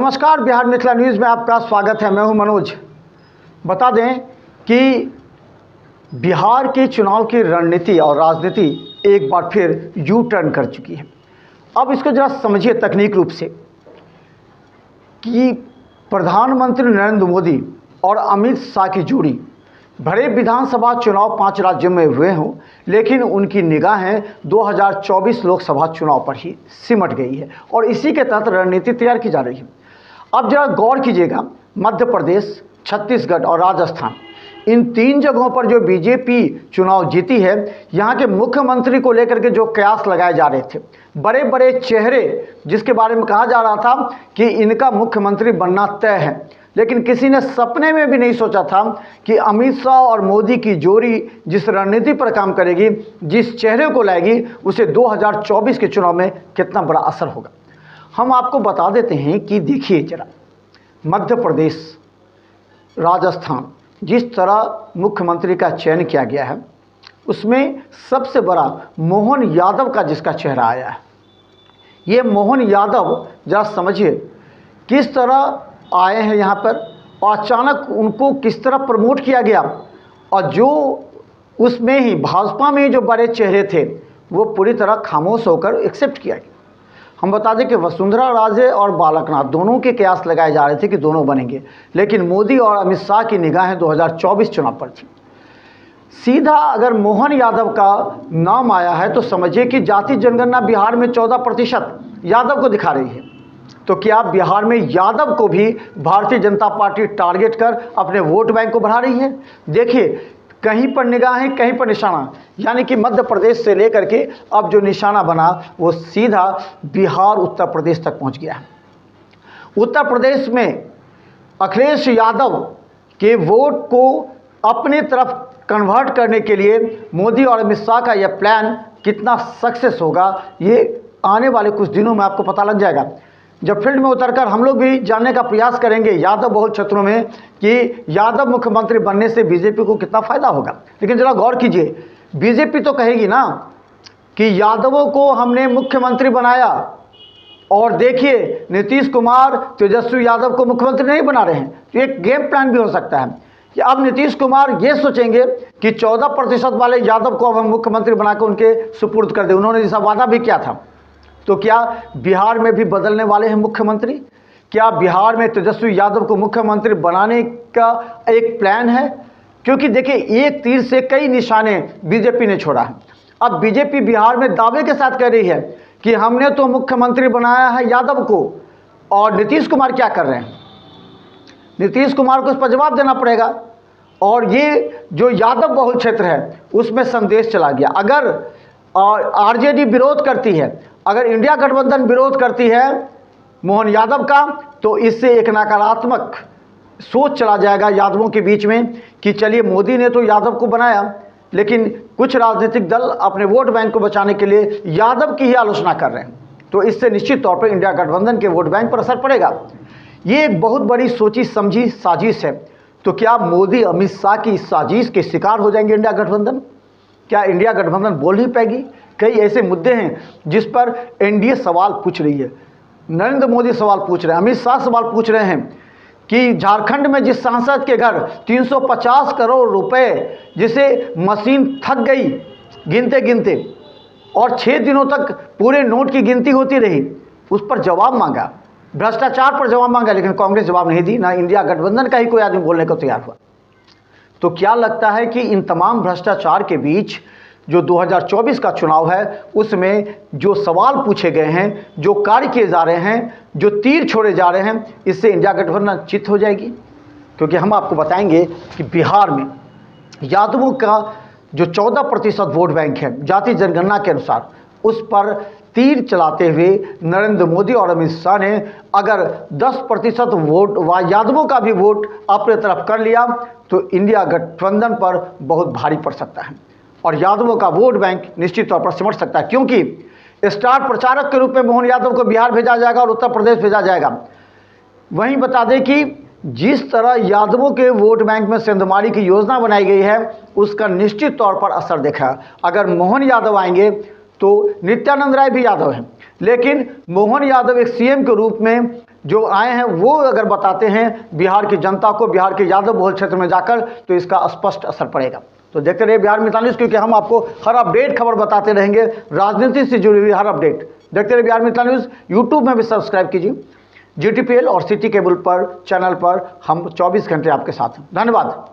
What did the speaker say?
नमस्कार, बिहार मिथिला न्यूज़ में आपका स्वागत है। मैं हूं मनोज। बता दें कि बिहार के चुनाव की रणनीति और राजनीति एक बार फिर यू टर्न कर चुकी है। अब इसको जरा समझिए तकनीक रूप से कि प्रधानमंत्री नरेंद्र मोदी और अमित शाह की जोड़ी भले विधानसभा चुनाव 5 राज्यों में हुए हों, लेकिन उनकी निगाहें 2024 लोकसभा चुनाव पर ही सिमट गई है और इसी के तहत रणनीति तैयार की जा रही है। अब जरा गौर कीजिएगा, मध्य प्रदेश, छत्तीसगढ़ और राजस्थान, इन 3 जगहों पर जो बीजेपी चुनाव जीती है, यहाँ के मुख्यमंत्री को लेकर के जो कयास लगाए जा रहे थे, बड़े बड़े चेहरे जिसके बारे में कहा जा रहा था कि इनका मुख्यमंत्री बनना तय है, लेकिन किसी ने सपने में भी नहीं सोचा था कि अमित शाह और मोदी की जोड़ी जिस रणनीति पर काम करेगी, जिस चेहरे को लाएगी, उसे 2024 के चुनाव में कितना बड़ा असर होगा। हम आपको बता देते हैं कि देखिए जरा, मध्य प्रदेश, राजस्थान, जिस तरह मुख्यमंत्री का चयन किया गया है, उसमें सबसे बड़ा मोहन यादव का जिसका चेहरा आया है। ये मोहन यादव जरा समझिए किस तरह आए हैं यहाँ पर और अचानक उनको किस तरह प्रमोट किया गया, और जो उसमें ही भाजपा में जो बड़े चेहरे थे वो पूरी तरह खामोश होकर एक्सेप्ट किया गया। हम बता दें कि वसुंधरा राजे और बालकनाथ दोनों के कयास लगाए जा रहे थे कि दोनों बनेंगे, लेकिन मोदी और अमित शाह की निगाहें 2024 चुनाव पर थी। सीधा अगर मोहन यादव का नाम आया है तो समझिए कि जाति जनगणना बिहार में 14% यादव को दिखा रही है। तो क्या बिहार में यादव को भी भारतीय जनता पार्टी टारगेट कर अपने वोट बैंक को बढ़ा रही है? देखिए, कहीं पर निगाहें, कहीं पर निशाना, यानी कि मध्य प्रदेश से लेकर के अब जो निशाना बना वो सीधा बिहार, उत्तर प्रदेश तक पहुंच गया है। उत्तर प्रदेश में अखिलेश यादव के वोट को अपने तरफ कन्वर्ट करने के लिए मोदी और अमित शाह का यह प्लान कितना सक्सेस होगा, ये आने वाले कुछ दिनों में आपको पता लग जाएगा। जब फील्ड में उतरकर हम लोग भी जानने का प्रयास करेंगे यादव बहुल क्षेत्रों में कि यादव मुख्यमंत्री बनने से बीजेपी को कितना फायदा होगा। लेकिन जरा गौर कीजिए, बीजेपी तो कहेगी ना कि यादवों को हमने मुख्यमंत्री बनाया, और देखिए नीतीश कुमार तेजस्वी यादव को मुख्यमंत्री नहीं बना रहे हैं। तो एक गेम प्लान भी हो सकता है कि अब नीतीश कुमार ये सोचेंगे कि 14% वाले यादव को अब हम मुख्यमंत्री बनाकर उनके सुपुर्द कर दें। उन्होंने जैसा वादा भी किया था। तो क्या बिहार में भी बदलने वाले हैं मुख्यमंत्री? क्या बिहार में तेजस्वी यादव को मुख्यमंत्री बनाने का एक प्लान है? क्योंकि देखिए, एक तीर से कई निशाने बीजेपी ने छोड़ा है। अब बीजेपी बिहार में दावे के साथ कह रही है कि हमने तो मुख्यमंत्री बनाया है यादव को, और नीतीश कुमार क्या कर रहे हैं? नीतीश कुमार को इस पर जवाब देना पड़ेगा। और ये जो यादव बहुल क्षेत्र है उसमें संदेश चला गया। अगर आरजेडी विरोध करती है, अगर इंडिया गठबंधन विरोध करती है मोहन यादव का, तो इससे एक नकारात्मक सोच चला जाएगा यादवों के बीच में कि चलिए मोदी ने तो यादव को बनाया, लेकिन कुछ राजनीतिक दल अपने वोट बैंक को बचाने के लिए यादव की ही आलोचना कर रहे हैं। तो इससे निश्चित तौर पर इंडिया गठबंधन के वोट बैंक पर असर पड़ेगा। ये एक बहुत बड़ी सोची समझी साजिश है। तो क्या मोदी अमित शाह की साजिश के शिकार हो जाएंगे इंडिया गठबंधन? क्या इंडिया गठबंधन बोल नहीं पाएगी? कई ऐसे मुद्दे हैं जिस पर एनडीए सवाल पूछ रही है। नरेंद्र मोदी सवाल पूछ रहे हैं, अमित शाह सवाल पूछ रहे हैं कि झारखंड में जिस सांसद के घर 350 करोड़ रुपए, जिसे मशीन थक गई गिनते गिनते और 6 दिनों तक पूरे नोट की गिनती होती रही, उस पर जवाब मांगा, भ्रष्टाचार पर जवाब मांगा, लेकिन कांग्रेस जवाब नहीं दी, ना इंडिया गठबंधन का ही कोई आदमी बोलने को तैयार हुआ। तो क्या लगता है कि इन तमाम भ्रष्टाचार के बीच जो 2024 का चुनाव है उसमें जो सवाल पूछे गए हैं, जो कार्य किए जा रहे हैं, जो तीर छोड़े जा रहे हैं, इससे इंडिया गठबंधन चित हो जाएगी? क्योंकि हम आपको बताएंगे कि बिहार में यादवों का जो 14% वोट बैंक है जाति जनगणना के अनुसार, उस पर तीर चलाते हुए नरेंद्र मोदी और अमित शाह ने अगर 10% वोट व यादवों का भी वोट अपने तरफ कर लिया तो इंडिया गठबंधन पर बहुत भारी पड़ सकता है और यादवों का वोट बैंक निश्चित तौर पर सिमट सकता है। क्योंकि स्टार प्रचारक के रूप में मोहन यादव को बिहार भेजा जाएगा और उत्तर प्रदेश भेजा जाएगा। वहीं बता दें कि जिस तरह यादवों के वोट बैंक में सेंधमारी की योजना बनाई गई है उसका निश्चित तौर पर असर देखा। अगर मोहन यादव आएंगे तो नित्यानंद राय भी यादव हैं, लेकिन मोहन यादव एक सीएम के रूप में जो आए हैं वो अगर बताते हैं बिहार की जनता को, बिहार के यादव बहुल क्षेत्र में जाकर, तो इसका स्पष्ट असर पड़ेगा। तो देखते रहिए बिहार मित्र न्यूज़, क्योंकि हम आपको हर अपडेट खबर बताते रहेंगे, राजनीति से जुड़ी हुई हर अपडेट। देखते रहिए बिहार मित्र न्यूज़। यूट्यूब में भी सब्सक्राइब कीजिए, GTPL और सिटी केबल पर चैनल पर हम 24 घंटे आपके साथ हैं। धन्यवाद।